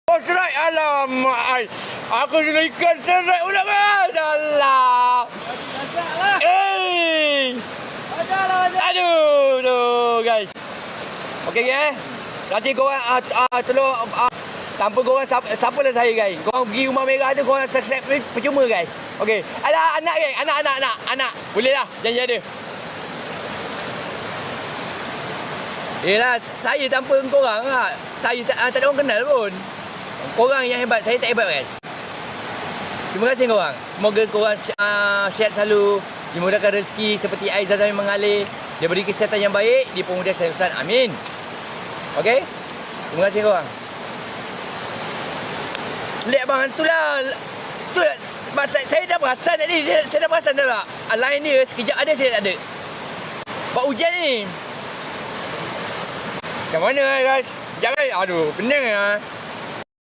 Oh, serai. Alamak. Ai. Aku sudah ikan serai pula, guys. Alah. Aduh, tu guys. Okey, guys. Nanti korang tolong tanpa korang siapalah saya, guys. Korang pergi Rumah Merah tu, korang subscribe percuma, guys. Okey. Ada anak, guys. Anak. Boleh lah. Janji ada. Yelah, saya tanpa korang lah. Saya tak ada orang kenal pun. Korang yang hebat, saya tak hebat, guys. Terima kasih korang. Semoga korang sihat selalu, dimudahkan rezeki seperti air zam-zam yang mengalir, dia beri kesihatan yang baik, dipermudah kesihatan. Amin. Okey? Terima kasih korang. Lihat bang, itulah. Itulah. Saya dah perasan tadi. Saya dah perasan dah tak? Line dia sekejap ada, saya tak ada. Buat hujan ni. Macam mana guys? Sekejap guys. Aduh, pening lah.